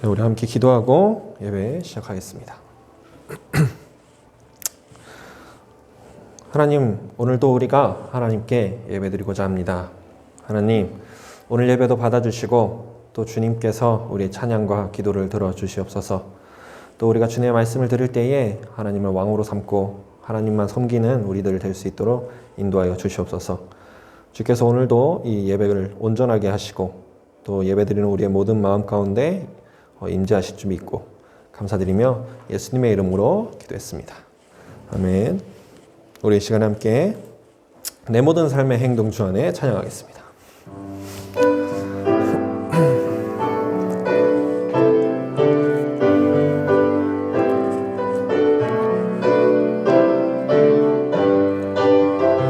우리 함께 기도하고 예배 시작하겠습니다. 하나님, 오늘도 우리가 하나님께 예배드리고자 합니다. 하나님, 오늘 예배도 받아주시고 또 주님께서 우리의 찬양과 기도를 들어주시옵소서. 또 우리가 주님의 말씀을 들을 때에 하나님을 왕으로 삼고 하나님만 섬기는 우리들 될 수 있도록 인도하여 주시옵소서. 주께서 오늘도 이 예배를 온전하게 하시고 또 예배드리는 우리의 모든 마음 가운데 임재하실 줄 믿고 감사드리며 예수님의 이름으로 기도했습니다. 아멘. 우리 이 시간에 함께 내 모든 삶의 행동 주 안에 찬양하겠습니다.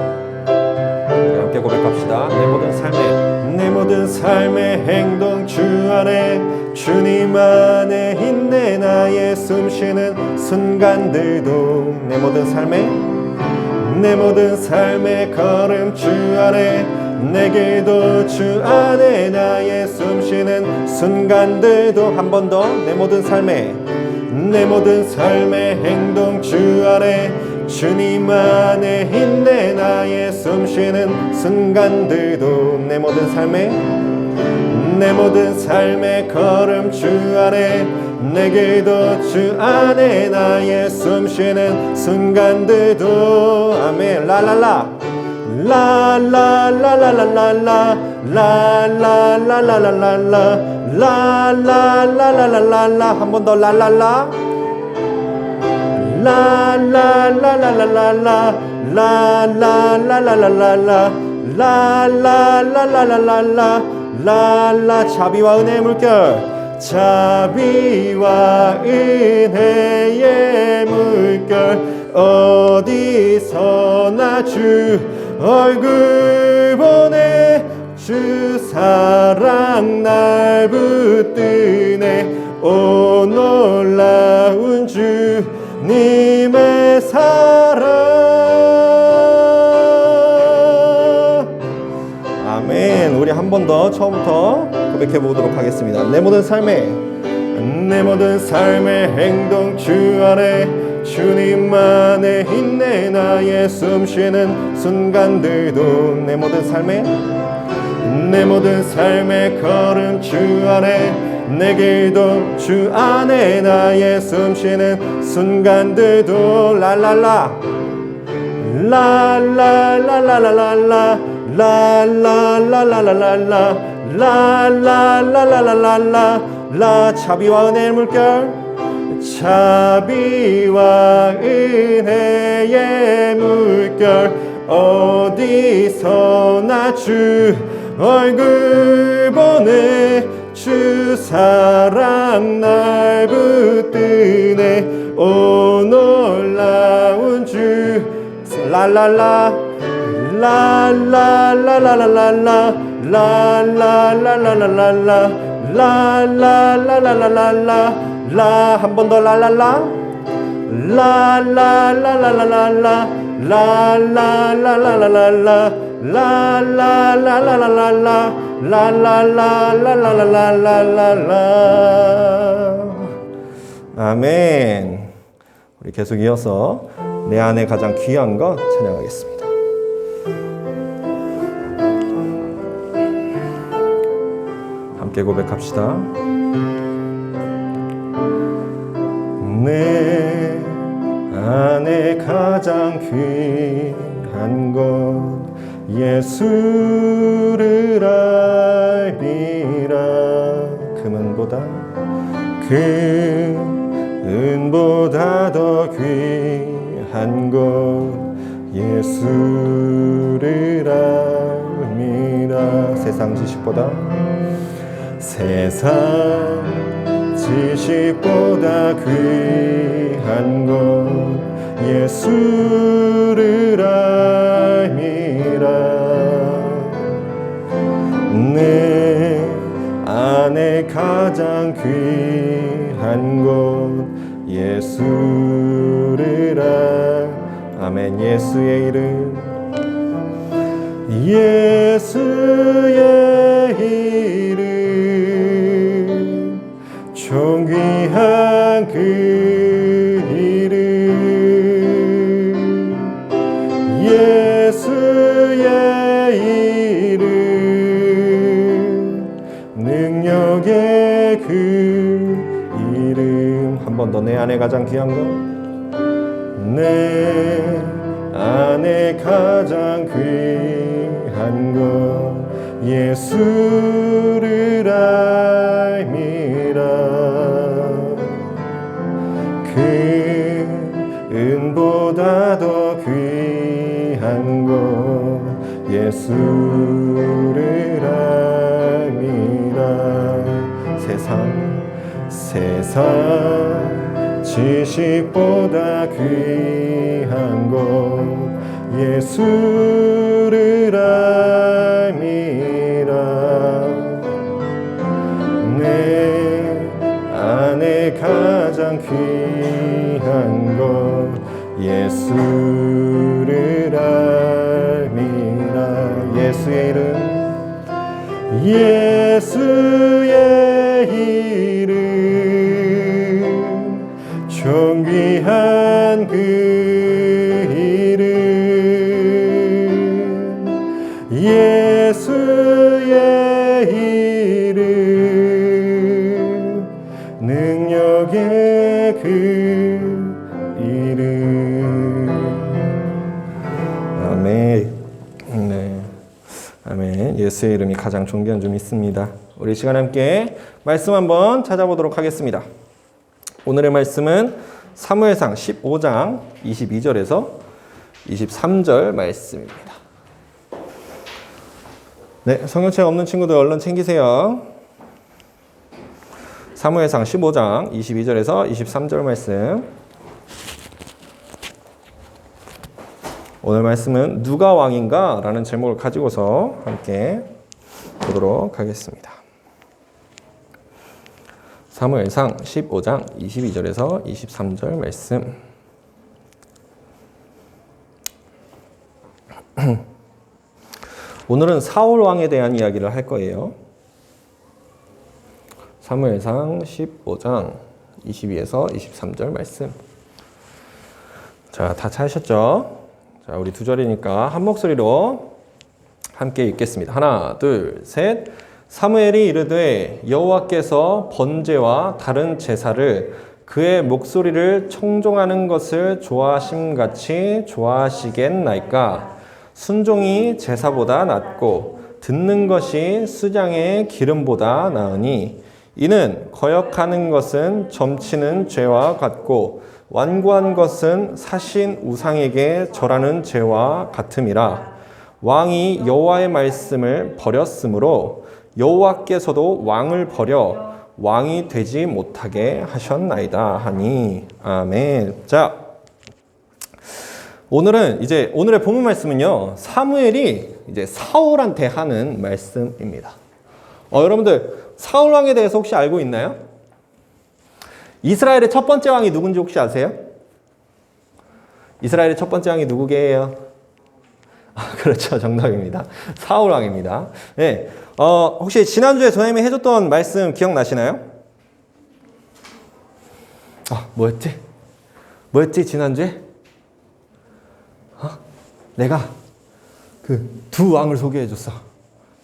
우리 함께 고백합시다. 내 모든 삶의 행동 주 안에 주님 안에 있네. 나의 숨쉬는 순간들도 내 모든 삶의 걸음 주 안에 내 길도 주 안에 나의 숨쉬는 순간들도 한 번 더 내 모든 삶의 행동 주 안에 주님 안에 있네. 나의 숨쉬는 순간들도 내 모든 삶의 걸음 주 안에 내 길도 주 안에 나의 숨쉬는 순간들도 아멘. 라라라 라라라라라라라 라라라라라라라 라라라라라라라 한 번 더 라라라 라라라라라라라 라라라라라라라 라라라라라라라 라라 자비와 은혜의 물결 자비와 은혜의 물결 어디서나 주 얼굴 보내 주 사랑 날 붙드네. 오 놀라운 주님의 사랑. 아멘. 우리 한 번 더 처음부터 고백해 보도록 하겠습니다. 내 모든 삶의 행동 주 안에 주님 안에 있네. 나의 숨쉬는 순간들도 내 모든 삶의 걸음 주 안에 내 길도 주 안에 나의 숨쉬는 순간들도 라라라 라라라라라라라 라라라라라라라 라라라라라라라 라 자비와 은혜의 물결 자비와 은혜의 물결 어디서나 주 얼굴 보내 주 사랑 날 붙드네. 오 놀라운 주 라라라 라라라라라라라 라라라라라라라 라라라라라라라 라 한 번 더 라라라 라라라라라라라 라라라라라라라 라라라라라라라 라라라라라라라라 아멘. 우리 계속 이어서 내 안에 가장 귀한 것 찬양하겠습니다. 함께 고백합시다. 내 안에 가장 귀한 것 예수를 알리라. 금은보다 더 귀한 것 예수를 알미라. 세상 지식보다 귀한 것 예수를 알미라. 내 안에 가장 귀한 것 예수를 아멘. 예수의 이름 예수의 이름 예수의 이름 능력의 그 이름 한 번 더 내 안에 가장 귀한 것 내 안에 가장 귀한 것 예수를 알미라 그 은보다 더 귀한 것 예수를 알미라 세상 지식보다 귀한 것 예수를 알미라 내 안에 가장 귀한 것 예수를 알미라 예수의 이름 예수의 이름 존귀한 그 이름 예수의 이름 능력의 그 이름 아멘. 네. 아멘. 예수의 이름이 가장 존귀한 줄 믿습니다. 우리 시간 함께 말씀 한번 찾아보도록 하겠습니다. 오늘의 말씀은 사무엘상 15장 22절에서 23절 말씀입니다. 네, 성경책 없는 친구들 얼른 챙기세요. 사무엘상 15장 22절에서 23절 말씀. 오늘 말씀은 누가 왕인가? 라는 제목을 가지고서 함께 보도록 하겠습니다. 사무엘상 15장 22절에서 23절 말씀. 오늘은 사울 왕에 대한 이야기를 할 거예요. 사무엘상 15장 22에서 23절 말씀. 자, 다 찾으셨죠? 자, 우리 두 절이니까 한 목소리로 함께 읽겠습니다. 하나, 둘, 셋. 사무엘이 이르되 여호와께서 번제와 다른 제사를 그의 목소리를 청종하는 것을 좋아하심같이 좋아하시겠나이까? 순종이 제사보다 낫고 듣는 것이 수장의 기름보다 나으니 이는 거역하는 것은 점치는 죄와 같고 완고한 것은 사신 우상에게 절하는 죄와 같음이라. 왕이 여호와의 말씀을 버렸으므로 여호와께서도 왕을 버려 왕이 되지 못하게 하셨나이다 하니. 아멘. 자, 오늘의 본문 말씀은요, 사무엘이 이제 사울한테 하는 말씀입니다. 여러분들 사울 왕에 대해서 혹시 알고 있나요? 이스라엘의 첫 번째 왕이 누군지 혹시 아세요? 이스라엘의 첫 번째 왕이 누구게요? 그렇죠. 정답입니다. 사울 왕입니다. 네. 혹시 지난주에 선생님이 해줬던 말씀 기억나시나요? 뭐였지 지난주에? 내가 그 두 왕을 소개해줬어.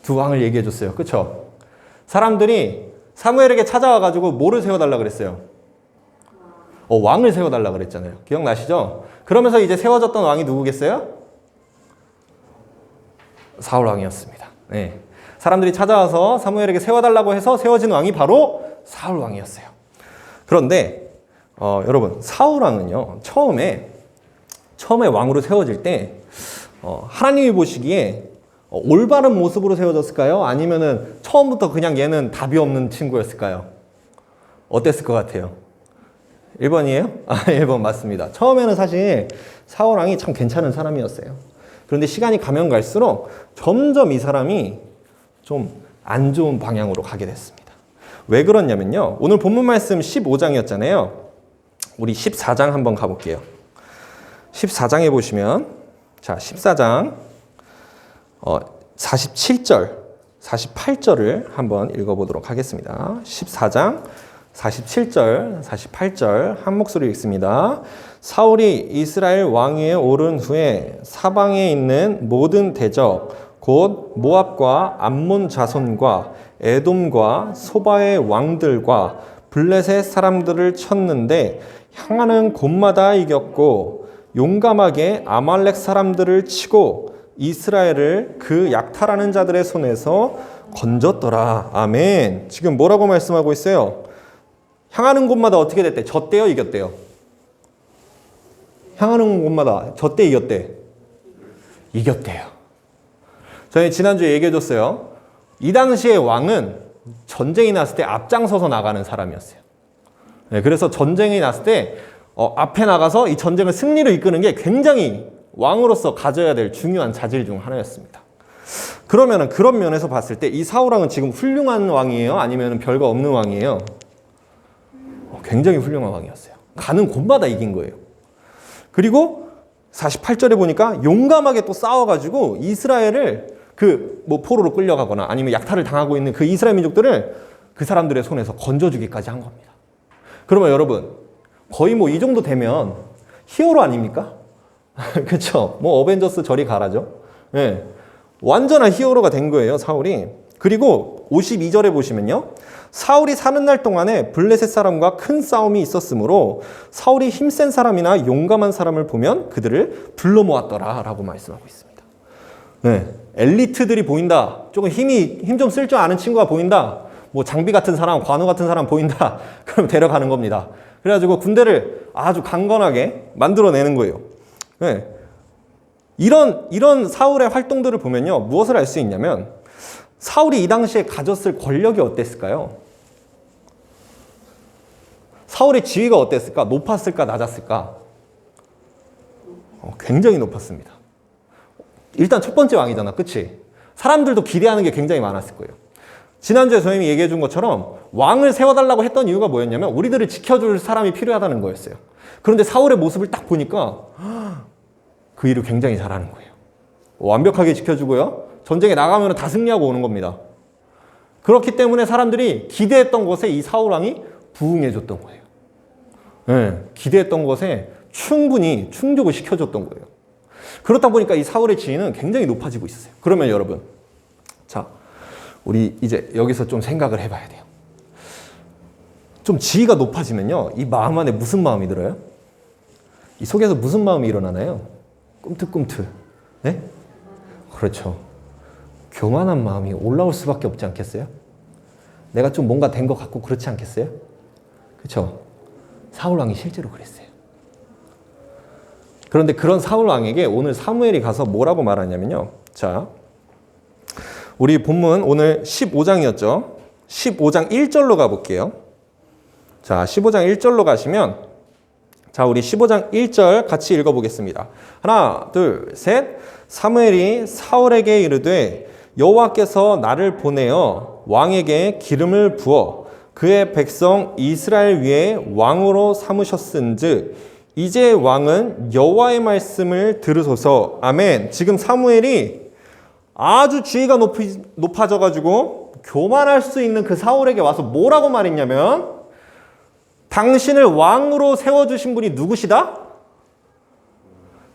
두 왕을 얘기해줬어요. 그쵸? 사람들이 사무엘에게 찾아와가지고 뭐를 세워달라 그랬어요? 왕을 세워달라 그랬잖아요. 기억나시죠? 그러면서 이제 세워졌던 왕이 누구겠어요? 사울 왕이었습니다. 네. 사람들이 찾아와서 사무엘에게 세워달라고 해서 세워진 왕이 바로 사울 왕이었어요. 그런데 여러분, 사울 왕은요, 처음에 왕으로 세워질 때 하나님이 보시기에 올바른 모습으로 세워졌을까요? 아니면은 처음부터 그냥 얘는 답이 없는 친구였을까요? 어땠을 것 같아요? 1번이에요? 1번 맞습니다. 처음에는 사실 사울 왕이 참 괜찮은 사람이었어요. 그런데 시간이 가면 갈수록 점점 이 사람이 좀 안 좋은 방향으로 가게 됐습니다. 왜 그러냐면요, 오늘 본문 말씀 15장이었잖아요. 우리 14장 한번 가볼게요. 14장에 보시면, 자, 14장 47절, 48절을 한번 읽어보도록 하겠습니다. 14장 47절, 48절 한 목소리 읽습니다. 사울이 이스라엘 왕위에 오른 후에 사방에 있는 모든 대적 곧 모압과 암몬 자손과 에돔과 소바의 왕들과 블레셋 사람들을 쳤는데 향하는 곳마다 이겼고 용감하게 아말렉 사람들을 치고 이스라엘을 그 약탈하는 자들의 손에서 건졌더라. 아멘. 지금 뭐라고 말씀하고 있어요? 향하는 곳마다 어떻게 됐대? 졌대요? 이겼대요? 향하는 곳마다 졌대? 이겼대? 이겼대요. 저희 지난주에 얘기해줬어요. 이 당시의 왕은 전쟁이 났을 때 앞장서서 나가는 사람이었어요. 네, 그래서 전쟁이 났을 때 앞에 나가서 이 전쟁을 승리로 이끄는 게 굉장히 왕으로서 가져야 될 중요한 자질 중 하나였습니다. 그러면은 그런 면에서 봤을 때 이 사울왕은 지금 훌륭한 왕이에요? 아니면 별거 없는 왕이에요? 굉장히 훌륭한 왕이었어요. 가는 곳마다 이긴 거예요. 그리고 48절에 보니까 용감하게 또 싸워가지고 이스라엘을 포로로 끌려가거나 아니면 약탈을 당하고 있는 그 이스라엘 민족들을 그 사람들의 손에서 건져주기까지 한 겁니다. 그러면 여러분, 거의 이 정도 되면 히어로 아닙니까? 그쵸? 어벤져스 저리 가라죠? 네. 완전한 히어로가 된 거예요, 사울이. 그리고 52절에 보시면요. 사울이 사는 날 동안에 블레셋 사람과 큰 싸움이 있었으므로 사울이 힘센 사람이나 용감한 사람을 보면 그들을 불러 모았더라 라고 말씀하고 있습니다. 네. 엘리트들이 보인다. 조금 힘 좀 쓸 줄 아는 친구가 보인다. 장비 같은 사람, 관우 같은 사람 보인다. 그럼 데려가는 겁니다. 그래가지고 군대를 아주 강건하게 만들어내는 거예요. 네. 이런 사울의 활동들을 보면요. 무엇을 알 수 있냐면 사울이 이 당시에 가졌을 권력이 어땠을까요? 사울의 지위가 어땠을까? 높았을까? 낮았을까? 굉장히 높았습니다. 일단 첫 번째 왕이잖아. 그치? 사람들도 기대하는 게 굉장히 많았을 거예요. 지난주에 선생님이 얘기해 준 것처럼 왕을 세워달라고 했던 이유가 뭐였냐면 우리들을 지켜줄 사람이 필요하다는 거였어요. 그런데 사울의 모습을 딱 보니까 그 일을 굉장히 잘하는 거예요. 완벽하게 지켜주고요. 전쟁에 나가면 다 승리하고 오는 겁니다. 그렇기 때문에 사람들이 기대했던 것에 이 사울왕이 부응해 줬던 거예요. 네, 기대했던 것에 충분히 충족을 시켜줬던 거예요. 그렇다 보니까 이 사울의 지위는 굉장히 높아지고 있었어요. 그러면 여러분, 자, 우리 이제 여기서 좀 생각을 해봐야 돼요. 좀 지위가 높아지면요, 이 마음 안에 무슨 마음이 들어요? 이 속에서 무슨 마음이 일어나나요? 꿈틀꿈틀. 네? 그렇죠. 교만한 마음이 올라올 수밖에 없지 않겠어요? 내가 좀 뭔가 된 것 같고 그렇지 않겠어요? 그렇죠. 사울왕이 실제로 그랬어요. 그런데 그런 사울왕에게 오늘 사무엘이 가서 뭐라고 말하냐면요. 자, 우리 본문 오늘 15장이었죠. 15장 1절로 가볼게요. 자, 15장 1절로 가시면, 자, 우리 15장 1절 같이 읽어보겠습니다. 하나, 둘, 셋. 사무엘이 사울에게 이르되 여호와께서 나를 보내어 왕에게 기름을 부어 그의 백성 이스라엘 위에 왕으로 삼으셨은즉 이제 왕은 여호와의 말씀을 들으소서. 아멘. 지금 사무엘이 아주 지위가 높아져가지고 교만할 수 있는 그 사울에게 와서 뭐라고 말했냐면 당신을 왕으로 세워주신 분이 누구시다?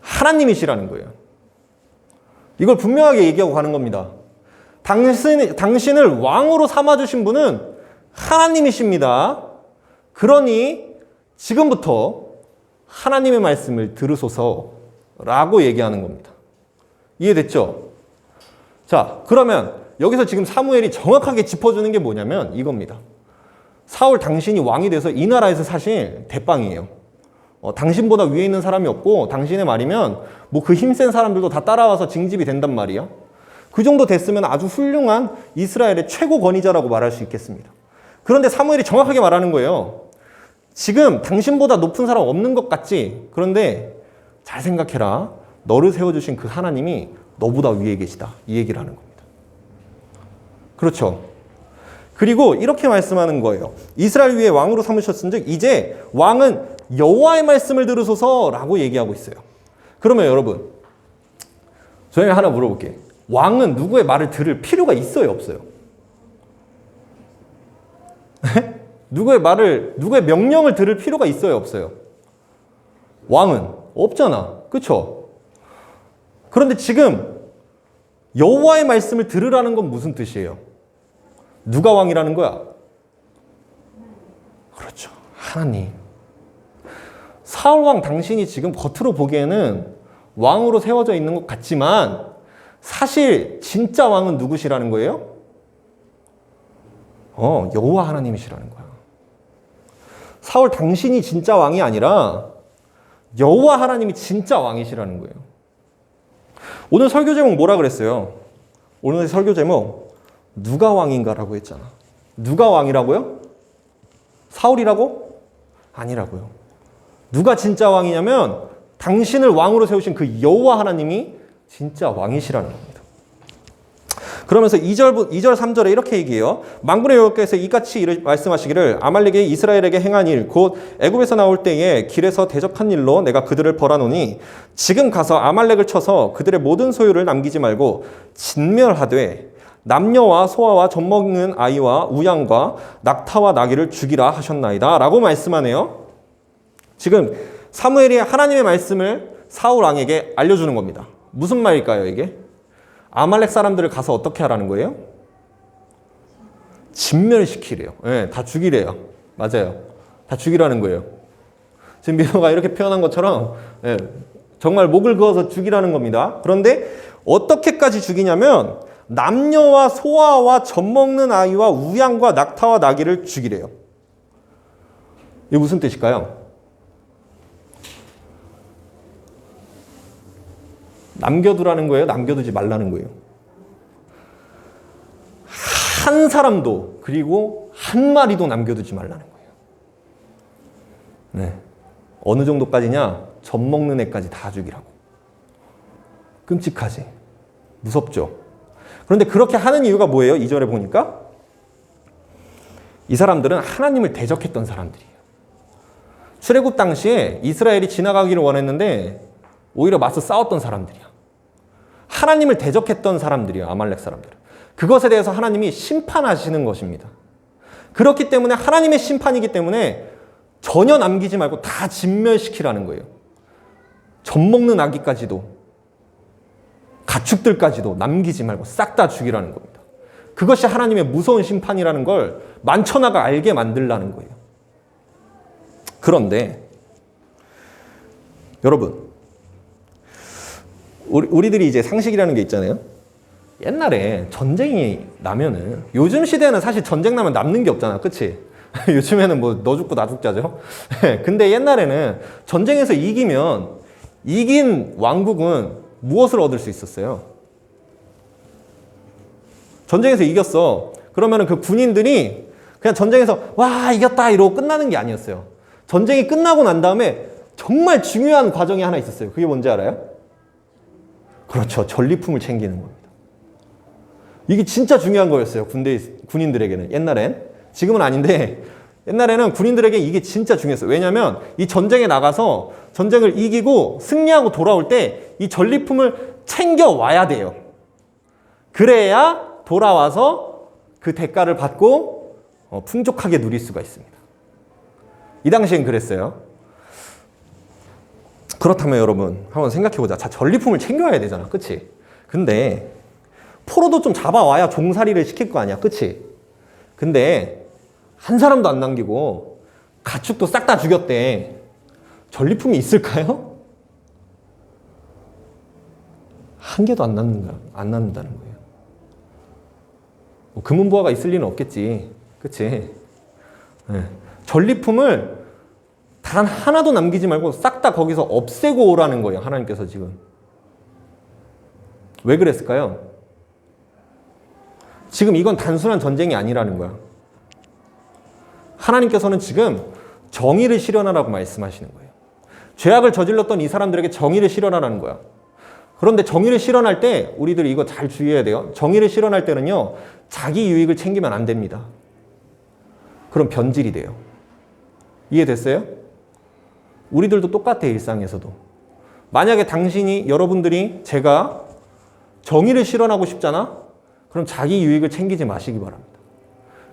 하나님이시라는 거예요. 이걸 분명하게 얘기하고 가는 겁니다. 당신을 왕으로 삼아주신 분은 하나님이십니다. 그러니 지금부터 하나님의 말씀을 들으소서라고 얘기하는 겁니다. 이해됐죠? 자, 그러면 여기서 지금 사무엘이 정확하게 짚어주는 게 뭐냐면 이겁니다. 사울 당신이 왕이 돼서 이 나라에서 사실 대빵이에요. 당신보다 위에 있는 사람이 없고 당신의 말이면 그 힘센 사람들도 다 따라와서 징집이 된단 말이야. 그 정도 됐으면 아주 훌륭한 이스라엘의 최고 권위자라고 말할 수 있겠습니다. 그런데 사무엘이 정확하게 말하는 거예요. 지금 당신보다 높은 사람 없는 것 같지? 그런데 잘 생각해라. 너를 세워주신 그 하나님이 너보다 위에 계시다. 이 얘기를 하는 겁니다. 그렇죠? 그리고 이렇게 말씀하는 거예요. 이스라엘 위에 왕으로 삼으셨은즉 이제 왕은 여호와의 말씀을 들으소서라고 얘기하고 있어요. 그러면 여러분, 저희 하나 물어볼게요. 왕은 누구의 말을 들을 필요가 있어요, 없어요? 누구의 명령을 들을 필요가 있어요, 없어요? 왕은 없잖아. 그쵸? 그런데 지금 여호와의 말씀을 들으라는 건 무슨 뜻이에요? 누가 왕이라는 거야? 그렇죠. 하나님. 사울 왕 당신이 지금 겉으로 보기에는 왕으로 세워져 있는 것 같지만 사실 진짜 왕은 누구시라는 거예요? 여호와 하나님이시라는 거야. 사울 당신이 진짜 왕이 아니라 여호와 하나님이 진짜 왕이시라는 거예요. 오늘 설교 제목 뭐라 그랬어요? 오늘 설교 제목 누가 왕인가라고 했잖아. 누가 왕이라고요? 사울이라고? 아니라고요. 누가 진짜 왕이냐면 당신을 왕으로 세우신 그 여호와 하나님이 진짜 왕이시라는 겁니다. 그러면서 2절, 3절에 이렇게 얘기해요. 만군의 여호와께서 이같이 말씀하시기를 아말렉이 이스라엘에게 행한 일, 곧 애굽에서 나올 때에 길에서 대적한 일로 내가 그들을 벌하노니 지금 가서 아말렉을 쳐서 그들의 모든 소유를 남기지 말고 진멸하되 남녀와 소아와 젖먹는 아이와 우양과 낙타와 나귀를 죽이라 하셨나이다 라고 말씀하네요. 지금 사무엘이 하나님의 말씀을 사울 왕에게 알려주는 겁니다. 무슨 말일까요 이게? 아말렉 사람들을 가서 어떻게 하라는 거예요? 진멸시키래요. 네, 다 죽이래요. 맞아요. 다 죽이라는 거예요. 지금 민호가 이렇게 표현한 것처럼 네, 정말 목을 그어서 죽이라는 겁니다. 그런데 어떻게까지 죽이냐면 남녀와 소아와 젖먹는 아이와 우양과 낙타와 나귀를 죽이래요. 이게 무슨 뜻일까요? 남겨두라는 거예요? 남겨두지 말라는 거예요? 한 사람도 그리고 한 마리도 남겨두지 말라는 거예요. 네. 어느 정도까지냐? 젖먹는 애까지 다 죽이라고. 끔찍하지? 무섭죠? 그런데 그렇게 하는 이유가 뭐예요? 2절에 보니까 이 사람들은 하나님을 대적했던 사람들이에요. 출애굽 당시에 이스라엘이 지나가기를 원했는데 오히려 맞서 싸웠던 사람들이야. 하나님을 대적했던 사람들이야. 아말렉 사람들. 그것에 대해서 하나님이 심판하시는 것입니다. 그렇기 때문에 하나님의 심판이기 때문에 전혀 남기지 말고 다 진멸시키라는 거예요. 젖먹는 아기까지도 가축들까지도 남기지 말고 싹 다 죽이라는 겁니다. 그것이 하나님의 무서운 심판이라는 걸 만천하가 알게 만들라는 거예요. 그런데 여러분 우리들이 이제 상식이라는 게 있잖아요. 옛날에 전쟁이 나면은 요즘 시대에는 사실 전쟁 나면 남는 게 없잖아. 그치? 요즘에는 뭐 너 죽고 나 죽자죠. 근데 옛날에는 전쟁에서 이기면 이긴 왕국은 무엇을 얻을 수 있었어요? 전쟁에서 이겼어. 그러면은 그 군인들이 그냥 전쟁에서 와 이겼다 이러고 끝나는 게 아니었어요. 전쟁이 끝나고 난 다음에 정말 중요한 과정이 하나 있었어요. 그게 뭔지 알아요? 그렇죠. 전리품을 챙기는 겁니다. 이게 진짜 중요한 거였어요. 군인들에게는. 옛날엔. 지금은 아닌데 옛날에는 군인들에게 이게 진짜 중요했어요. 왜냐하면 이 전쟁에 나가서 전쟁을 이기고 승리하고 돌아올 때 이 전리품을 챙겨와야 돼요. 그래야 돌아와서 그 대가를 받고 풍족하게 누릴 수가 있습니다. 이 당시엔 그랬어요. 그렇다면 여러분 한번 생각해보자. 자, 전리품을 챙겨와야 되잖아. 그치? 근데 포로도 좀 잡아와야 종살이를 시킬 거 아니야. 그치? 근데 한 사람도 안 남기고 가축도 싹 다 죽였대. 전리품이 있을까요? 한 개도 안 남는다는 거예요. 뭐 금은보화가 있을 리는 없겠지. 그치? 네. 전리품을 단 하나도 남기지 말고 싹 다 거기서 없애고 오라는 거예요. 하나님께서 지금. 왜 그랬을까요? 지금 이건 단순한 전쟁이 아니라는 거야. 하나님께서는 지금 정의를 실현하라고 말씀하시는 거예요. 죄악을 저질렀던 이 사람들에게 정의를 실현하라는 거야. 그런데 정의를 실현할 때 우리들 이거 잘 주의해야 돼요. 정의를 실현할 때는요. 자기 유익을 챙기면 안 됩니다. 그럼 변질이 돼요. 이해됐어요? 우리들도 똑같아요. 일상에서도. 만약에 여러분들이 제가 정의를 실현하고 싶잖아? 그럼 자기 유익을 챙기지 마시기 바랍니다.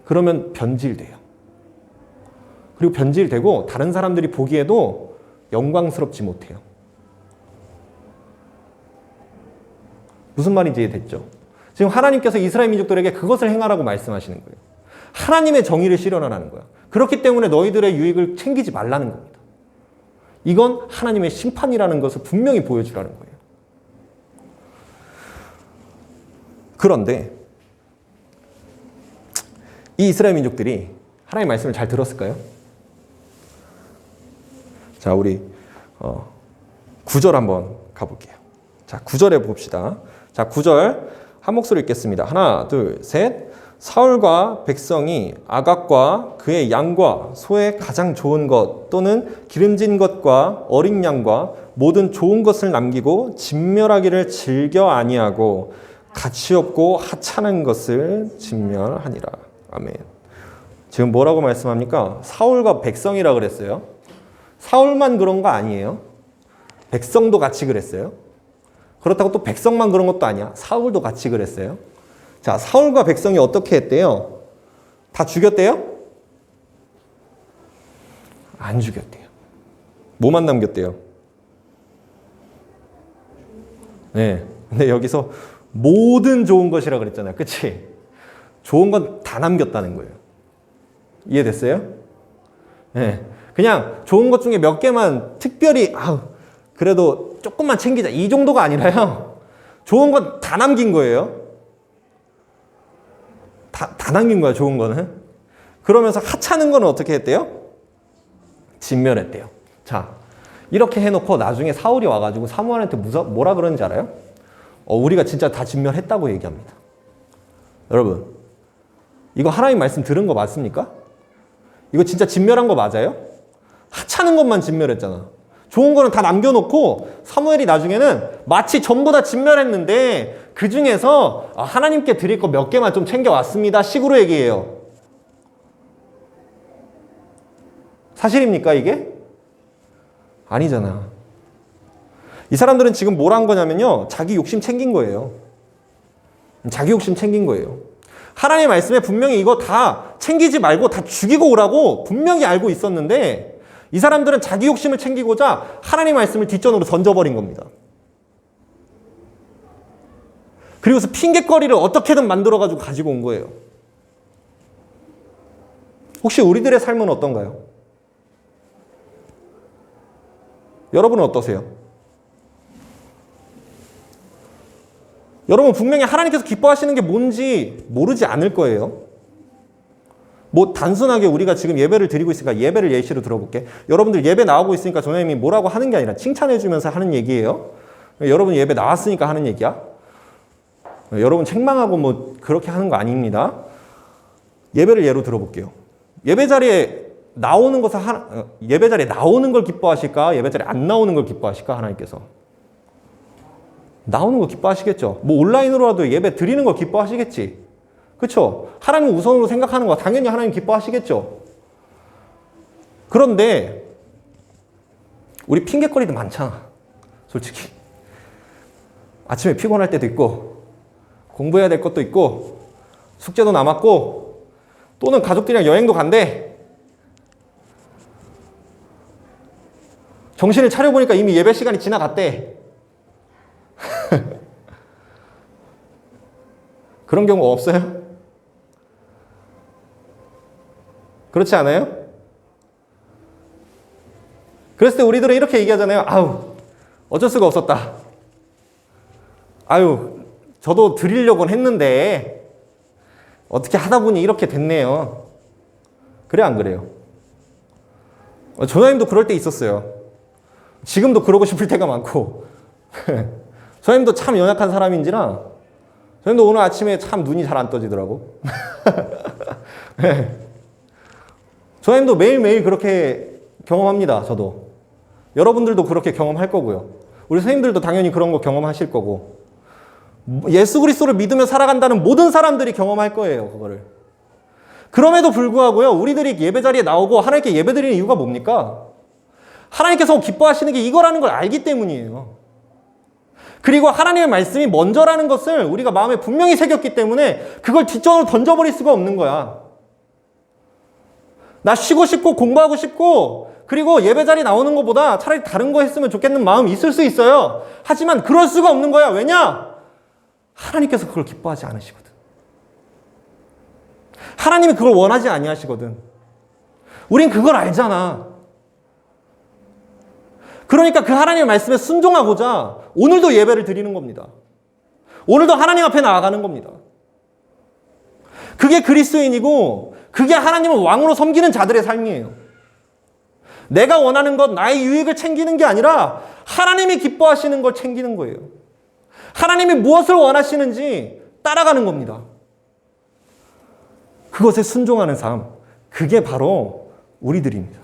그러면 변질돼요. 그리고 변질되고 다른 사람들이 보기에도 영광스럽지 못해요. 무슨 말인지 이해됐죠? 지금 하나님께서 이스라엘 민족들에게 그것을 행하라고 말씀하시는 거예요. 하나님의 정의를 실현하라는 거야. 그렇기 때문에 너희들의 유익을 챙기지 말라는 겁니다. 이건 하나님의 심판이라는 것을 분명히 보여주라는 거예요. 그런데 이 이스라엘 민족들이 하나님의 말씀을 잘 들었을까요? 자, 우리 9절 한번 가볼게요. 자, 9절에 봅시다. 자, 9절 한 목소리 읽겠습니다. 하나, 둘, 셋. 사울과 백성이 아각과 그의 양과 소의 가장 좋은 것 또는 기름진 것과 어린 양과 모든 좋은 것을 남기고 진멸하기를 즐겨 아니하고 가치 없고 하찮은 것을 진멸하니라. 아멘. 지금 뭐라고 말씀합니까? 사울과 백성이라 그랬어요. 사울만 그런 거 아니에요. 백성도 같이 그랬어요. 그렇다고 또 백성만 그런 것도 아니야. 사울도 같이 그랬어요. 자, 사울과 백성이 어떻게 했대요? 다 죽였대요? 안 죽였대요. 뭐만 남겼대요? 네. 근데 여기서 모든 좋은 것이라 그랬잖아요. 그치? 좋은 건 다 남겼다는 거예요. 이해됐어요? 네. 그냥 좋은 것 중에 몇 개만 특별히, 그래도 조금만 챙기자. 이 정도가 아니라요. 좋은 건 다 남긴 거예요. 다 남긴 거야, 좋은 거는. 그러면서 하찮은 거는 어떻게 했대요? 진멸했대요. 자, 이렇게 해놓고 나중에 사울이 와가지고 사무엘한테 뭐라 그러는지 알아요? 우리가 진짜 다 진멸했다고 얘기합니다. 여러분, 이거 하나님 말씀 들은 거 맞습니까? 이거 진짜 진멸한 거 맞아요? 하찮은 것만 진멸했잖아. 좋은 거는 다 남겨놓고 사무엘이 나중에는 마치 전부 다 진멸했는데 그 중에서 하나님께 드릴 거 몇 개만 좀 챙겨왔습니다 식으로 얘기해요. 사실입니까 이게? 아니잖아. 이 사람들은 지금 뭘 한 거냐면요, 자기 욕심 챙긴 거예요. 자기 욕심 챙긴 거예요. 하나님의 말씀에 분명히 이거 다 챙기지 말고 다 죽이고 오라고 분명히 알고 있었는데 이 사람들은 자기 욕심을 챙기고자 하나님의 말씀을 뒷전으로 던져버린 겁니다. 그리고서 핑계거리를 어떻게든 만들어가지고 가지고 온 거예요. 혹시 우리들의 삶은 어떤가요? 여러분은 어떠세요? 여러분 분명히 하나님께서 기뻐하시는 게 뭔지 모르지 않을 거예요. 뭐 단순하게 우리가 지금 예배를 드리고 있으니까 예배를 예시로 들어볼게. 여러분들 예배 나오고 있으니까 전혜님이 뭐라고 하는 게 아니라 칭찬해주면서 하는 얘기예요. 여러분 예배 나왔으니까 하는 얘기야. 여러분 책망하고 뭐 그렇게 하는 거 아닙니다. 예배를 예로 들어볼게요. 예배 자리에 나오는 걸 기뻐하실까? 예배 자리에 안 나오는 걸 기뻐하실까? 하나님께서 나오는 거 기뻐하시겠죠. 뭐 온라인으로라도 예배 드리는 걸 기뻐하시겠지. 그렇죠? 하나님 우선으로 생각하는 거 당연히 하나님 기뻐하시겠죠. 그런데 우리 핑계거리도 많잖아. 솔직히 아침에 피곤할 때도 있고 공부해야 될 것도 있고 숙제도 남았고 또는 가족들이랑 여행도 간대. 정신을 차려보니까 이미 예배 시간이 지나갔대. 그런 경우 없어요? 그렇지 않아요? 그랬을 때 우리들은 이렇게 얘기하잖아요. 어쩔 수가 없었다. 저도 드리려고는 했는데 어떻게 하다 보니 이렇게 됐네요. 그래 안 그래요? 조나님도 그럴 때 있었어요. 지금도 그러고 싶을 때가 많고 조나님도 참 연약한 사람인지라 조나님도 오늘 아침에 참 눈이 잘 안 떠지더라고. 조나님도 매일매일 그렇게 경험합니다. 저도. 여러분들도 그렇게 경험할 거고요. 우리 선생님들도 당연히 그런 거 경험하실 거고 예수 그리스도를 믿으며 살아간다는 모든 사람들이 경험할 거예요. 그거를. 그럼에도 불구하고요. 우리들이 예배 자리에 나오고 하나님께 예배 드리는 이유가 뭡니까? 하나님께서 기뻐하시는 게 이거라는 걸 알기 때문이에요. 그리고 하나님의 말씀이 먼저라는 것을 우리가 마음에 분명히 새겼기 때문에 그걸 뒷전으로 던져버릴 수가 없는 거야. 나 쉬고 싶고 공부하고 싶고 그리고 예배 자리 나오는 것보다 차라리 다른 거 했으면 좋겠는 마음이 있을 수 있어요. 하지만 그럴 수가 없는 거야. 왜냐? 하나님께서 그걸 기뻐하지 않으시거든. 하나님이 그걸 원하지 아니하시거든. 우린 그걸 알잖아. 그러니까 그 하나님의 말씀에 순종하고자 오늘도 예배를 드리는 겁니다. 오늘도 하나님 앞에 나아가는 겁니다. 그게 그리스도인이고 그게 하나님을 왕으로 섬기는 자들의 삶이에요. 내가 원하는 것, 나의 유익을 챙기는 게 아니라 하나님이 기뻐하시는 걸 챙기는 거예요. 하나님이 무엇을 원하시는지 따라가는 겁니다. 그것에 순종하는 삶, 그게 바로 우리들입니다.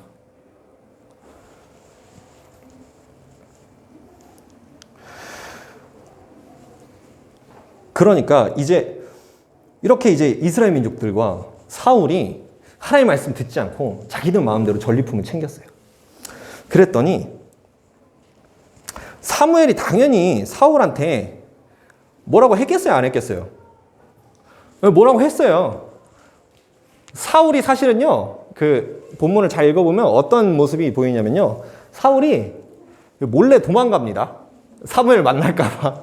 그러니까 이렇게 이스라엘 민족들과 사울이 하나님의 말씀 듣지 않고 자기들 마음대로 전리품을 챙겼어요. 그랬더니 사무엘이 당연히 사울한테 뭐라고 했겠어요? 안 했겠어요? 뭐라고 했어요. 사울이 사실은요, 그 본문을 잘 읽어보면 어떤 모습이 보이냐면요, 사울이 몰래 도망갑니다. 사무엘 만날까봐.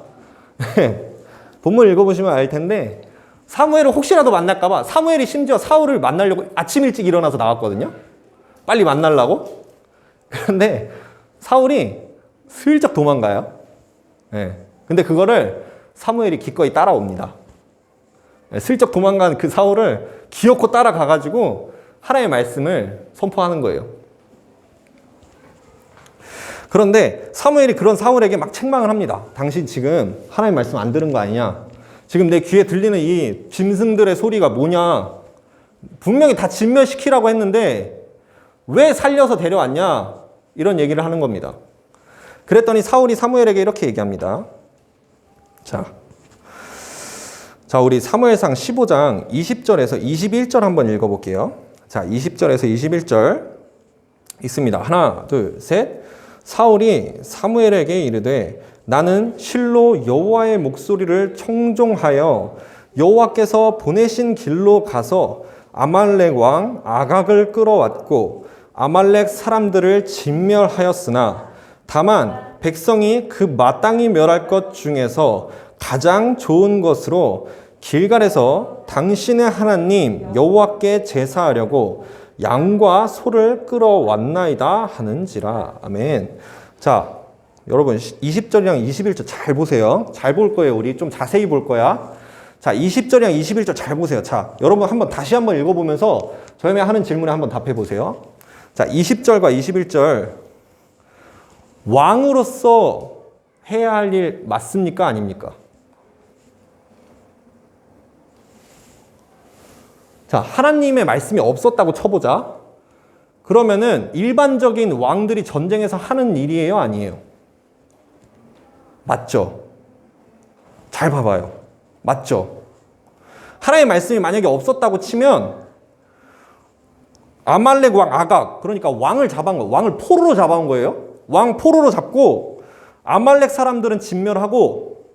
본문 읽어보시면 알 텐데, 사무엘을 혹시라도 만날까봐 사무엘이 심지어 사울을 만나려고 아침 일찍 일어나서 나왔거든요. 빨리 만나려고. 그런데 사울이 슬쩍 도망가요. 근데 그거를 사무엘이 기꺼이 따라옵니다. 슬쩍 도망간 그 사울을 기어코 따라가가지고 하나님의 말씀을 선포하는 거예요. 그런데 사무엘이 그런 사울에게 막 책망을 합니다. 당신 지금 하나님의 말씀 안 들은 거 아니냐? 지금 내 귀에 들리는 이 짐승들의 소리가 뭐냐? 분명히 다 진멸시키라고 했는데 왜 살려서 데려왔냐? 이런 얘기를 하는 겁니다. 그랬더니 사울이 사무엘에게 이렇게 얘기합니다. 자, 우리 사무엘상 15장 20절에서 21절 한번 읽어볼게요. 자, 20절에서 21절 읽습니다. 하나, 둘, 셋. 사울이 사무엘에게 이르되 나는 실로 여호와의 목소리를 청종하여 여호와께서 보내신 길로 가서 아말렉 왕 아각을 끌어왔고 아말렉 사람들을 진멸하였으나 다만 백성이 그 마땅히 멸할 것 중에서 가장 좋은 것으로 길갈에서 당신의 하나님 여호와께 제사하려고 양과 소를 끌어왔나이다 하는지라. 아멘. 자, 여러분 20절이랑 21절 잘 보세요. 잘 볼 거예요. 우리 좀 자세히 볼 거야. 자, 20절이랑 21절 잘 보세요. 자, 여러분 다시 한번 읽어보면서 저희가 하는 질문에 한번 답해 보세요. 자, 20절과 21절. 왕으로서 해야 할 일 맞습니까? 아닙니까? 자, 하나님의 말씀이 없었다고 쳐보자. 그러면은 일반적인 왕들이 전쟁에서 하는 일이에요? 아니에요? 맞죠? 잘 봐봐요. 맞죠? 하나님의 말씀이 만약에 없었다고 치면 아말렉 왕 아각, 그러니까 왕을 잡아온 거예요. 왕을 포로로 잡아온 거예요. 왕 포로로 잡고 아말렉 사람들은 진멸하고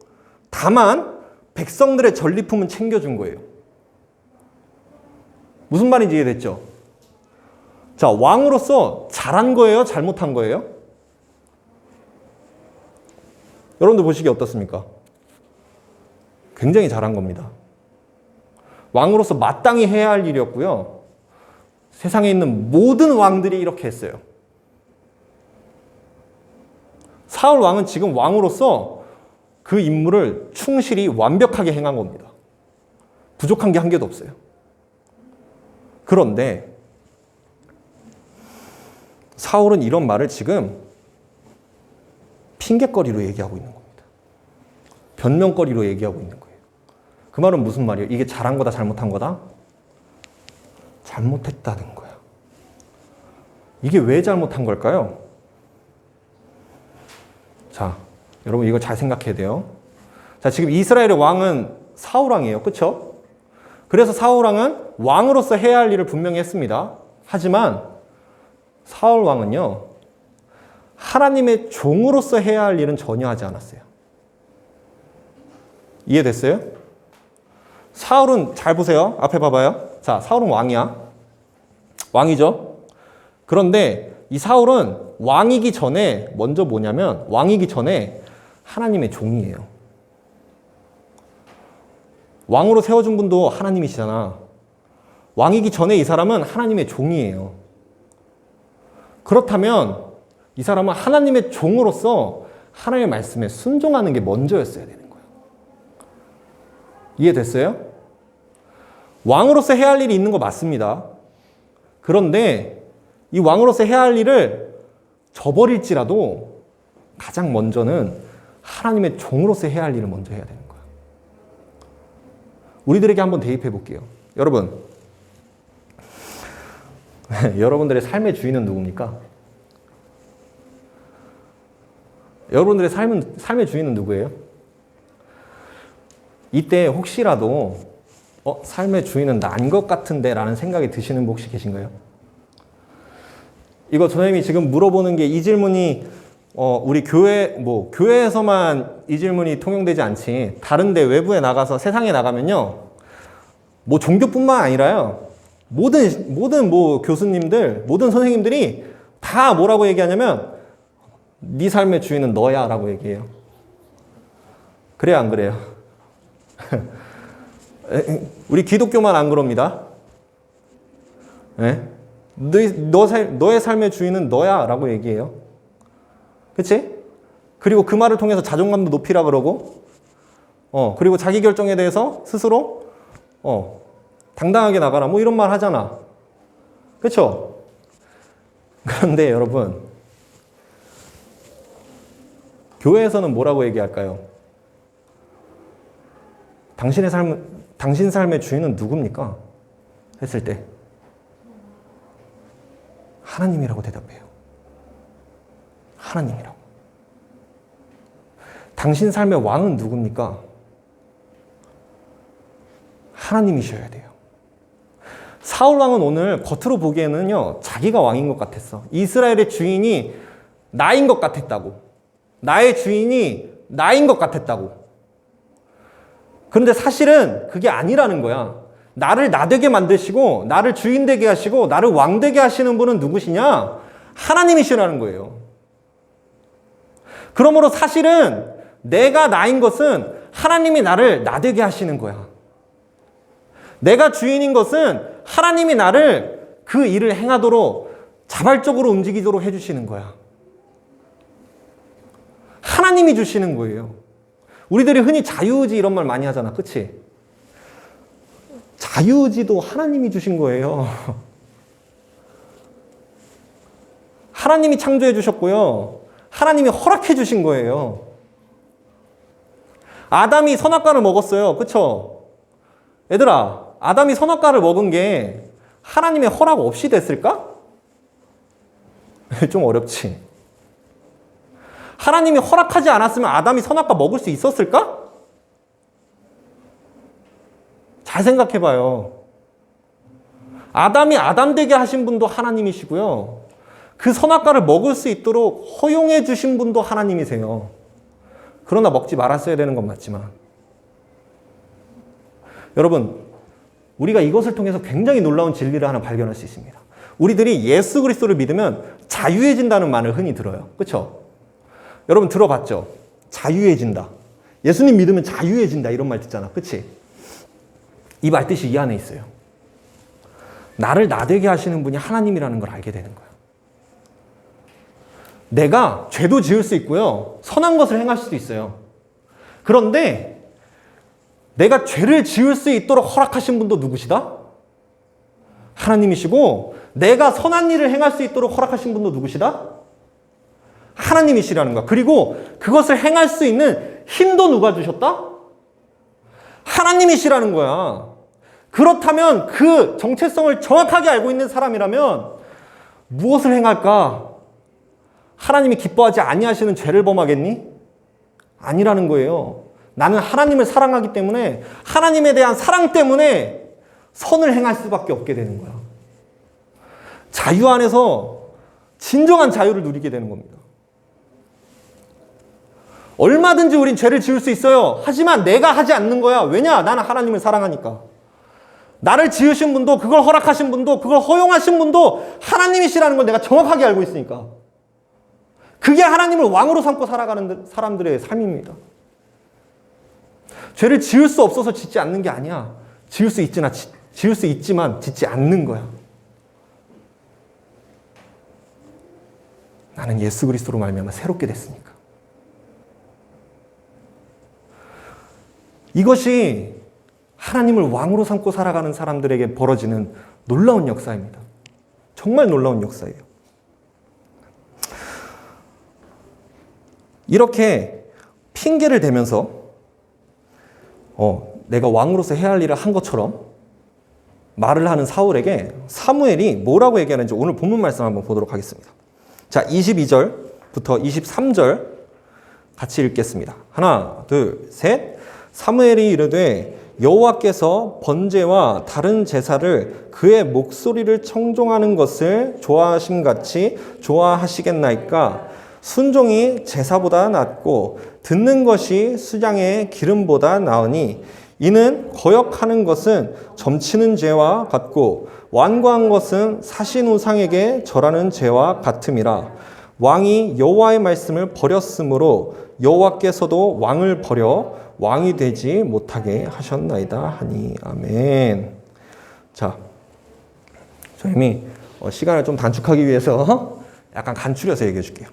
다만 백성들의 전리품은 챙겨준 거예요. 무슨 말인지 이해됐죠? 자, 왕으로서 잘한 거예요? 잘못한 거예요? 여러분들 보시기에 어떻습니까? 굉장히 잘한 겁니다. 왕으로서 마땅히 해야 할 일이었고요. 세상에 있는 모든 왕들이 이렇게 했어요. 사울 왕은 지금 왕으로서 그 임무를 충실히 완벽하게 행한 겁니다. 부족한 게 한 개도 없어요. 그런데 사울은 이런 말을 지금 핑계거리로 얘기하고 있는 겁니다. 변명거리로 얘기하고 있는 거예요. 그 말은 무슨 말이에요? 이게 잘한 거다, 잘못한 거다? 잘못했다는 거야. 이게 왜 잘못한 걸까요? 자, 여러분 이거 잘 생각해야 돼요. 자, 지금 이스라엘의 왕은 사울 왕이에요. 그렇죠? 그래서 사울 왕은 왕으로서 해야 할 일을 분명히 했습니다. 하지만 사울 왕은요, 하나님의 종으로서 해야 할 일은 전혀 하지 않았어요. 이해됐어요? 사울은, 잘 보세요. 앞에 봐봐요. 자, 사울은 왕이야. 왕이죠. 그런데 이 사울은 왕이기 전에 먼저 뭐냐면 왕이기 전에 하나님의 종이에요. 왕으로 세워준 분도 하나님이시잖아. 왕이기 전에 이 사람은 하나님의 종이에요. 그렇다면 이 사람은 하나님의 종으로서 하나님의 말씀에 순종하는 게 먼저였어야 되는 거예요. 이해됐어요? 왕으로서 해야 할 일이 있는 거 맞습니다. 그런데 이 왕으로서 해야 할 일을 저버릴지라도 가장 먼저는 하나님의 종으로서 해야 할 일을 먼저 해야 되는 거예요. 우리들에게 한번 대입해 볼게요. 여러분, 여러분들의 삶의 주인은 누굽니까? 여러분들의 삶의 주인은 누구예요? 이때 혹시라도 삶의 주인은 난 것 같은데 라는 생각이 드시는 분 혹시 계신가요? 이거 선생님이 지금 물어보는 게 이 질문이 우리 교회에서만 이 질문이 통용되지 않지 다른데 외부에 나가서 세상에 나가면요 뭐 종교뿐만 아니라요 모든 뭐 교수님들 모든 선생님들이 다 뭐라고 얘기하냐면 네 삶의 주인은 너야 라고 얘기해요. 그래요 안 그래요? 우리 기독교만 안 그럽니다. 네? 너의 삶의 주인은 너야 라고 얘기해요. 그치? 그리고 그 말을 통해서 자존감도 높이라 그러고 그리고 자기 결정에 대해서 스스로 당당하게 나가라 뭐 이런 말 하잖아. 그쵸? 그런데 여러분 교회에서는 뭐라고 얘기할까요? 당신 삶의 주인은 누굽니까? 했을 때 하나님이라고 대답해요. 하나님이라고. 당신 삶의 왕은 누굽니까? 하나님이셔야 돼요. 사울 왕은 오늘 겉으로 보기에는요 자기가 왕인 것 같았어. 이스라엘의 주인이 나인 것 같았다고. 나의 주인이 나인 것 같았다고. 그런데 사실은 그게 아니라는 거야. 나를 나되게 만드시고 나를 주인 되게 하시고 나를 왕 되게 하시는 분은 누구시냐? 하나님이시라는 거예요. 그러므로 사실은 내가 나인 것은 하나님이 나를 나되게 하시는 거야. 내가 주인인 것은 하나님이 나를 그 일을 행하도록 자발적으로 움직이도록 해주시는 거야. 하나님이 주시는 거예요. 우리들이 흔히 자유의지 이런 말 많이 하잖아. 그치? 자유의지도 하나님이 주신 거예요. 하나님이 창조해 주셨고요. 하나님이 허락해 주신 거예요. 아담이 선악과를 먹었어요. 그쵸? 얘들아, 아담이 선악과를 먹은 게 하나님의 허락 없이 됐을까? 좀 어렵지. 하나님이 허락하지 않았으면 아담이 선악과 먹을 수 있었을까? 잘 생각해봐요. 아담이 아담 되게 하신 분도 하나님이시고요. 그 선악과를 먹을 수 있도록 허용해 주신 분도 하나님이세요. 그러나 먹지 말았어야 되는 건 맞지만. 여러분, 우리가 이것을 통해서 굉장히 놀라운 진리를 하나 발견할 수 있습니다. 우리들이 예수 그리스도를 믿으면 자유해진다는 말을 흔히 들어요. 그렇죠? 여러분 들어봤죠? 자유해진다. 예수님 믿으면 자유해진다 이런 말 듣잖아. 그치? 이 말 뜻이 이 안에 있어요. 나를 나되게 하시는 분이 하나님이라는 걸 알게 되는 거야. 내가 죄도 지을 수 있고요. 선한 것을 행할 수도 있어요. 그런데 내가 죄를 지을 수 있도록 허락하신 분도 누구시다? 하나님이시고 내가 선한 일을 행할 수 있도록 허락하신 분도 누구시다? 하나님이시라는 거야. 그리고 그것을 행할 수 있는 힘도 누가 주셨다? 하나님이시라는 거야. 그렇다면 그 정체성을 정확하게 알고 있는 사람이라면 무엇을 행할까? 하나님이 기뻐하지 아니하시는 죄를 범하겠니? 아니라는 거예요. 나는 하나님을 사랑하기 때문에 하나님에 대한 사랑 때문에 선을 행할 수밖에 없게 되는 거야. 자유 안에서 진정한 자유를 누리게 되는 겁니다. 얼마든지 우린 죄를 지을 수 있어요. 하지만 내가 하지 않는 거야. 왜냐? 나는 하나님을 사랑하니까. 나를 지으신 분도, 그걸 허락하신 분도, 그걸 허용하신 분도 하나님이시라는 걸 내가 정확하게 알고 있으니까. 그게 하나님을 왕으로 삼고 살아가는 사람들의 삶입니다. 죄를 지을 수 없어서 짓지 않는 게 아니야. 지을 수 있지만 짓지 않는 거야. 나는 예수 그리스도로 말미암아 새롭게 됐으니까. 이것이 하나님을 왕으로 삼고 살아가는 사람들에게 벌어지는 놀라운 역사입니다. 정말 놀라운 역사예요. 이렇게 핑계를 대면서 내가 왕으로서 해야 할 일을 한 것처럼 말을 하는 사울에게 사무엘이 뭐라고 얘기하는지 오늘 본문 말씀 한번 보도록 하겠습니다. 자, 22절부터 23절 같이 읽겠습니다. 하나, 둘, 셋. 사무엘이 이르되 여호와께서 번제와 다른 제사를 그의 목소리를 청종하는 것을 좋아하심같이 좋아하시겠나이까? 순종이 제사보다 낫고 듣는 것이 수장의 기름보다 나으니 이는 거역하는 것은 점치는 죄와 같고 완고한 것은 사신 우상에게 절하는 죄와 같음이라. 왕이 여호와의 말씀을 버렸으므로 여호와께서도 왕을 버려 왕이 되지 못하게 하셨나이다 하니. 아멘. 자, 선생님이 시간을 좀 단축하기 위해서 약간 간추려서 얘기해 줄게요.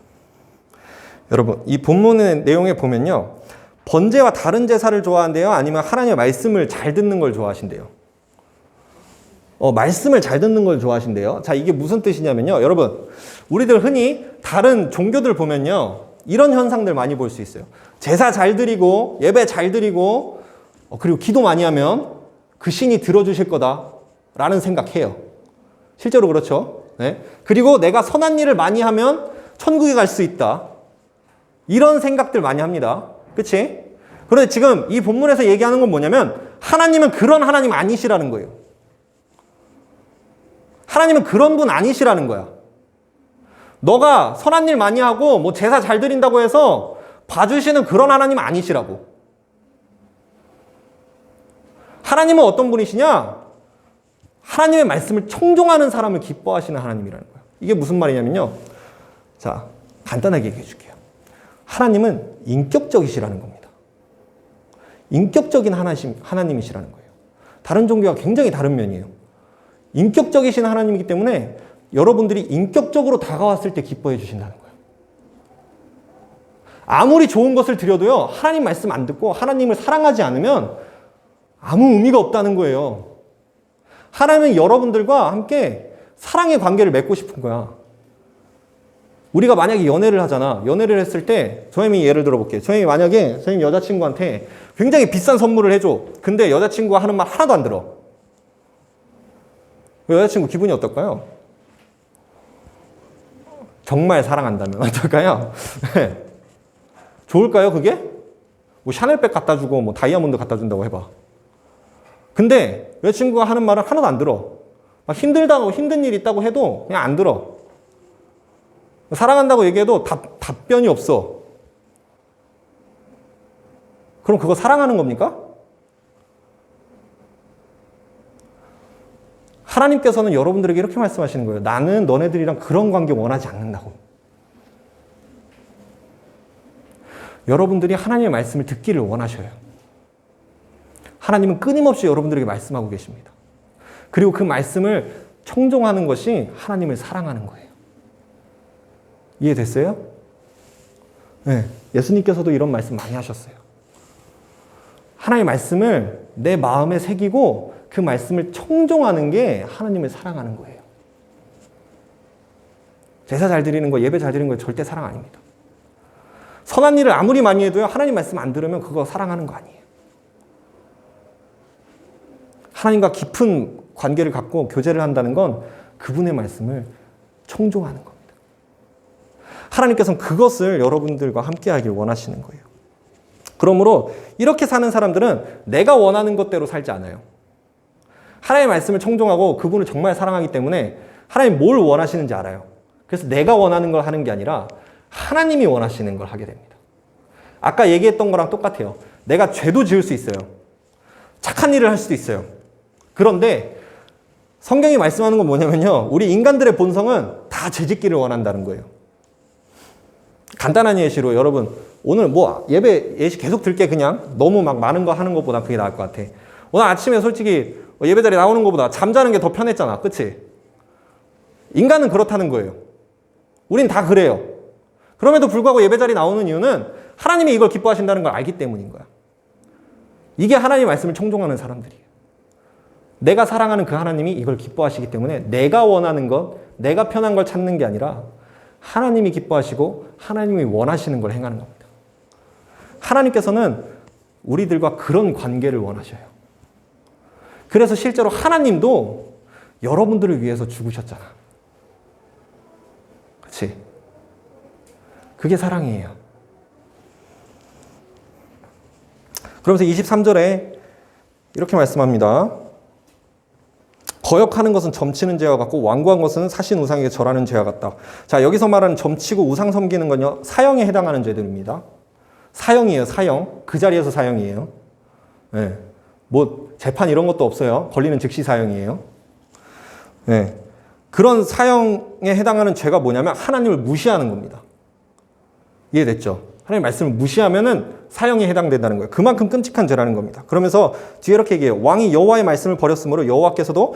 여러분, 이 본문의 내용에 보면요, 번제와 다른 제사를 좋아한대요? 아니면 하나님의 말씀을 잘 듣는 걸 좋아하신대요? 말씀을 잘 듣는 걸 좋아하신대요. 자, 이게 무슨 뜻이냐면요, 여러분, 우리들 흔히 다른 종교들 보면요, 이런 현상들 많이 볼 수 있어요. 제사 잘 드리고 예배 잘 드리고 그리고 기도 많이 하면 그 신이 들어주실 거다라는 생각해요. 실제로 그렇죠. 네. 그리고 내가 선한 일을 많이 하면 천국에 갈 수 있다. 이런 생각들 많이 합니다. 그치? 그런데 지금 이 본문에서 얘기하는 건 뭐냐면 하나님은 그런 하나님 아니시라는 거예요. 하나님은 그런 분 아니시라는 거야. 너가 선한 일 많이 하고 뭐 제사 잘 드린다고 해서 봐주시는 그런 하나님 아니시라고. 하나님은 어떤 분이시냐? 하나님의 말씀을 청종하는 사람을 기뻐하시는 하나님이라는 거예요. 이게 무슨 말이냐면요. 자, 간단하게 얘기해 줄게요. 하나님은 인격적이시라는 겁니다. 인격적인 하나님이시라는 거예요. 다른 종교와 굉장히 다른 면이에요. 인격적이신 하나님이기 때문에 여러분들이 인격적으로 다가왔을 때 기뻐해 주신다는 거예요. 아무리 좋은 것을 드려도요, 하나님 말씀 안 듣고 하나님을 사랑하지 않으면 아무 의미가 없다는 거예요. 하나님은 여러분들과 함께 사랑의 관계를 맺고 싶은 거야. 우리가 만약에 연애를 하잖아. 연애를 했을 때 선생님이 예를 들어볼게요. 선생님이 만약에 선생님 여자친구한테 굉장히 비싼 선물을 해줘. 근데 여자친구가 하는 말 하나도 안 들어. 여자친구 기분이 어떨까요? 정말 사랑한다면 어떨까요? 좋을까요, 그게? 뭐 샤넬백 갖다 주고 뭐 다이아몬드 갖다 준다고 해봐. 근데 여자친구가 하는 말은 하나도 안 들어. 막 힘들다고 힘든 일 있다고 해도 그냥 안 들어. 사랑한다고 얘기해도 답변이 없어. 그럼 그거 사랑하는 겁니까? 하나님께서는 여러분들에게 이렇게 말씀하시는 거예요. 나는 너네들이랑 그런 관계 원하지 않는다고. 여러분들이 하나님의 말씀을 듣기를 원하셔요. 하나님은 끊임없이 여러분들에게 말씀하고 계십니다. 그리고 그 말씀을 청종하는 것이 하나님을 사랑하는 거예요. 이해됐어요? 네, 예수님께서도 이런 말씀 많이 하셨어요. 하나님의 말씀을 내 마음에 새기고 그 말씀을 청종하는 게 하나님을 사랑하는 거예요. 제사 잘 드리는 거, 예배 잘 드리는 거 절대 사랑 아닙니다. 선한 일을 아무리 많이 해도요, 하나님 말씀 안 들으면 그거 사랑하는 거 아니에요. 하나님과 깊은 관계를 갖고 교제를 한다는 건 그분의 말씀을 청종하는 겁니다. 하나님께서는 그것을 여러분들과 함께 하길 원하시는 거예요. 그러므로 이렇게 사는 사람들은 내가 원하는 것대로 살지 않아요. 하나님의 말씀을 청종하고 그분을 정말 사랑하기 때문에 하나님 뭘 원하시는지 알아요. 그래서 내가 원하는 걸 하는 게 아니라 하나님이 원하시는 걸 하게 됩니다. 아까 얘기했던 거랑 똑같아요. 내가 죄도 지을 수 있어요. 착한 일을 할 수도 있어요. 그런데 성경이 말씀하는 건 뭐냐면요. 우리 인간들의 본성은 다 죄짓기를 원한다는 거예요. 간단한 예시로 여러분 오늘 뭐 예배 예시 계속 들게 그냥 너무 막 많은 거 하는 것보다 그게 나을 것 같아. 오늘 아침에 솔직히 예배 자리에 나오는 것보다 잠자는 게 더 편했잖아. 그치? 인간은 그렇다는 거예요. 우린 다 그래요. 그럼에도 불구하고 예배 자리에 나오는 이유는 하나님이 이걸 기뻐하신다는 걸 알기 때문인 거야. 이게 하나님의 말씀을 청종하는 사람들이에요. 내가 사랑하는 그 하나님이 이걸 기뻐하시기 때문에 내가 원하는 것, 내가 편한 걸 찾는 게 아니라 하나님이 기뻐하시고 하나님이 원하시는 걸 행하는 겁니다. 하나님께서는 우리들과 그런 관계를 원하셔요. 그래서 실제로 하나님도 여러분들을 위해서 죽으셨잖아. 그렇지? 그게 사랑이에요. 그러면서 23절에 이렇게 말씀합니다. 거역하는 것은 점치는 죄와 같고 완고한 것은 사신 우상에게 절하는 죄와 같다. 자, 여기서 말하는 점치고 우상 섬기는 건요, 사형에 해당하는 죄들입니다. 사형이에요, 사형. 그 자리에서 사형이에요. 네. 뭐 재판 이런 것도 없어요. 걸리는 즉시 사형이에요. 네. 그런 사형에 해당하는 죄가 뭐냐면 하나님을 무시하는 겁니다. 이해됐죠? 하나님 말씀을 무시하면은 사형에 해당된다는 거예요. 그만큼 끔찍한 죄라는 겁니다. 그러면서 뒤에 이렇게 얘기해요. 왕이 여호와의 말씀을 버렸으므로 여호와께서도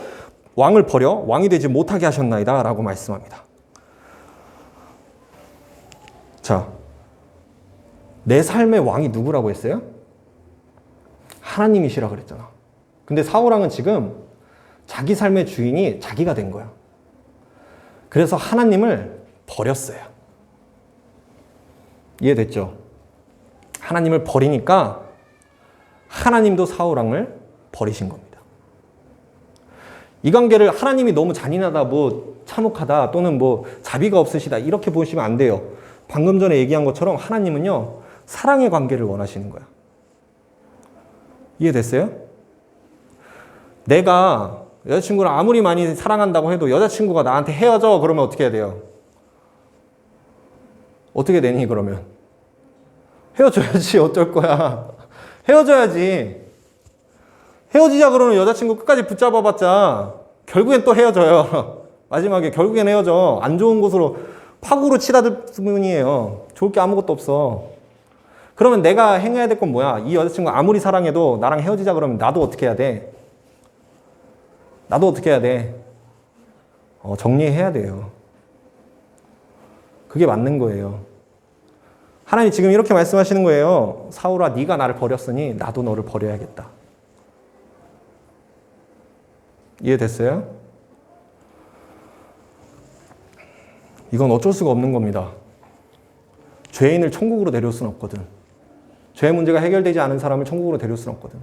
왕을 버려 왕이 되지 못하게 하셨나이다 라고 말씀합니다. 자, 내 삶의 왕이 누구라고 했어요? 하나님이시라 그랬잖아. 근데 사울왕은 지금 자기 삶의 주인이 자기가 된 거야. 그래서 하나님을 버렸어요. 이해됐죠? 하나님을 버리니까 하나님도 사울왕을 버리신 겁니다. 이 관계를 하나님이 너무 잔인하다, 뭐 참혹하다, 또는 뭐 자비가 없으시다 이렇게 보시면 안 돼요. 방금 전에 얘기한 것처럼 하나님은요, 사랑의 관계를 원하시는 거야. 이해됐어요? 내가 여자친구를 아무리 많이 사랑한다고 해도 여자친구가 나한테 헤어져 그러면 어떻게 해야 돼요? 어떻게 되니 그러면? 헤어져야지. 어쩔 거야. 헤어져야지. 헤어지자 그러는 여자친구 끝까지 붙잡아봤자 결국엔 또 헤어져요. 마지막에 결국엔 헤어져. 안 좋은 곳으로 파국으로 치닫을 뿐이에요. 좋을 게 아무것도 없어. 그러면 내가 행해야 될 건 뭐야? 이 여자친구 아무리 사랑해도 나랑 헤어지자 그러면 나도 어떻게 해야 돼? 나도 어떻게 해야 돼? 정리해야 돼요. 그게 맞는 거예요. 하나님 지금 이렇게 말씀하시는 거예요. 사울아, 네가 나를 버렸으니 나도 너를 버려야겠다. 이해됐어요? 이건 어쩔 수가 없는 겁니다. 죄인을 천국으로 내려올 수는 없거든. 죄의 문제가 해결되지 않은 사람을 천국으로 데려올 수는 없거든.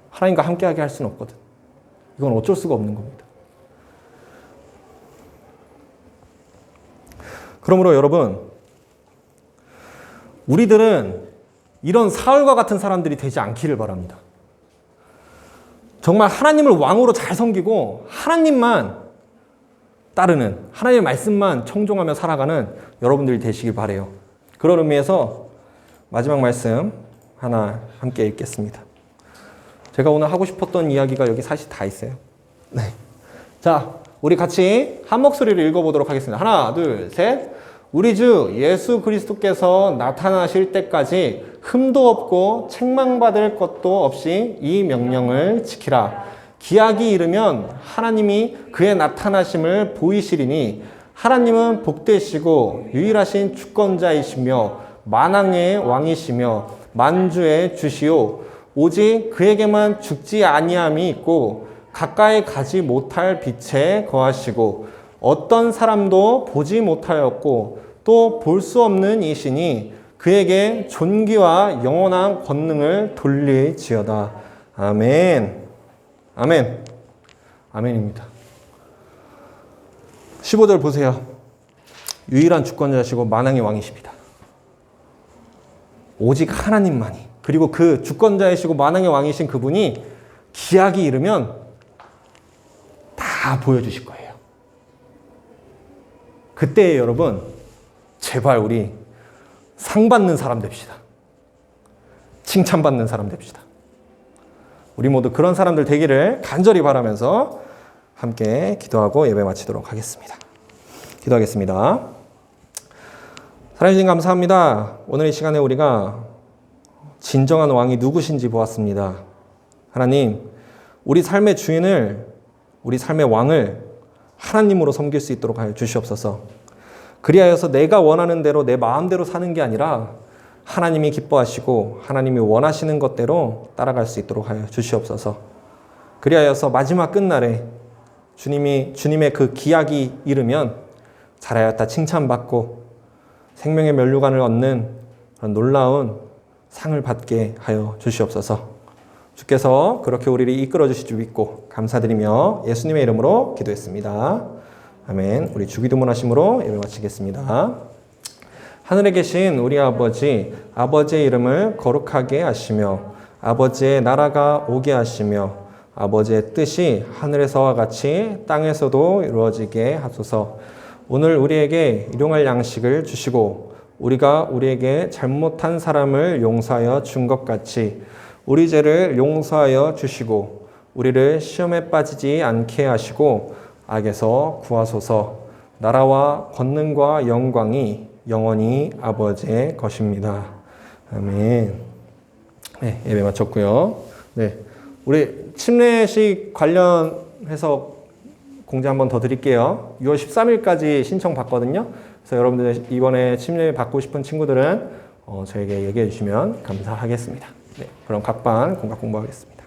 하나님과 함께하게 할 수는 없거든. 이건 어쩔 수가 없는 겁니다. 그러므로 여러분, 우리들은 이런 사울과 같은 사람들이 되지 않기를 바랍니다. 정말 하나님을 왕으로 잘 섬기고 하나님만 따르는, 하나님의 말씀만 청종하며 살아가는 여러분들이 되시길 바라요. 그런 의미에서 마지막 말씀 하나 함께 읽겠습니다. 제가 오늘 하고 싶었던 이야기가 여기 사실 다 있어요. 네. 자, 우리 같이 한 목소리로 읽어보도록 하겠습니다. 하나, 둘, 셋. 우리 주 예수 그리스도께서 나타나실 때까지 흠도 없고 책망받을 것도 없이 이 명령을 지키라. 기약이 이르면 하나님이 그의 나타나심을 보이시리니 하나님은 복되시고 유일하신 주권자이시며 만왕의 왕이시며 만주의 주시오. 오직 그에게만 죽지 아니함이 있고 가까이 가지 못할 빛에 거하시고 어떤 사람도 보지 못하였고 또 볼 수 없는 이시니 그에게 존귀와 영원한 권능을 돌릴지어다. 아멘. 아멘. 아멘입니다. 15절 보세요. 유일한 주권자시고 만왕의 왕이십니다. 오직 하나님만이, 그리고 그 주권자이시고 만왕의 왕이신 그분이 기약이 이르면 다 보여주실 거예요. 그때 여러분, 제발 우리 상 받는 사람 됩시다. 칭찬받는 사람 됩시다. 우리 모두 그런 사람들 되기를 간절히 바라면서 함께 기도하고 예배 마치도록 하겠습니다. 기도하겠습니다. 살아주신 감사합니다. 오늘 이 시간에 우리가 진정한 왕이 누구신지 보았습니다. 하나님, 우리 삶의 주인을, 우리 삶의 왕을 하나님으로 섬길 수 있도록 하여 주시옵소서. 그리하여서 내가 원하는 대로 내 마음대로 사는 게 아니라 하나님이 기뻐하시고 하나님이 원하시는 것대로 따라갈 수 있도록 하여 주시옵소서. 그리하여서 마지막 끝날에 주님의 그 기약이 이르면 잘하였다 칭찬받고 생명의 면류관을 얻는 그런 놀라운 상을 받게 하여 주시옵소서. 주께서 그렇게 우리를 이끌어 주실 줄 믿고 감사드리며 예수님의 이름으로 기도했습니다. 아멘. 우리 주기도문 하심으로 예배 마치겠습니다. 하늘에 계신 우리 아버지, 아버지의 이름을 거룩하게 하시며 아버지의 나라가 오게 하시며 아버지의 뜻이 하늘에서와 같이 땅에서도 이루어지게 하소서. 오늘 우리에게 일용할 양식을 주시고 우리가 우리에게 잘못한 사람을 용서하여 준 것 같이 우리 죄를 용서하여 주시고 우리를 시험에 빠지지 않게 하시고 악에서 구하소서. 나라와 권능과 영광이 영원히 아버지의 것입니다. 아멘. 네, 예배 마쳤고요. 네, 우리 침례식 관련해서 공지 한번 더 드릴게요. 6월 13일까지 신청 받거든요. 그래서 여러분들 이번에 침례 받고 싶은 친구들은 저에게 얘기해 주시면 감사하겠습니다. 네, 그럼 각반 공각 공부하겠습니다.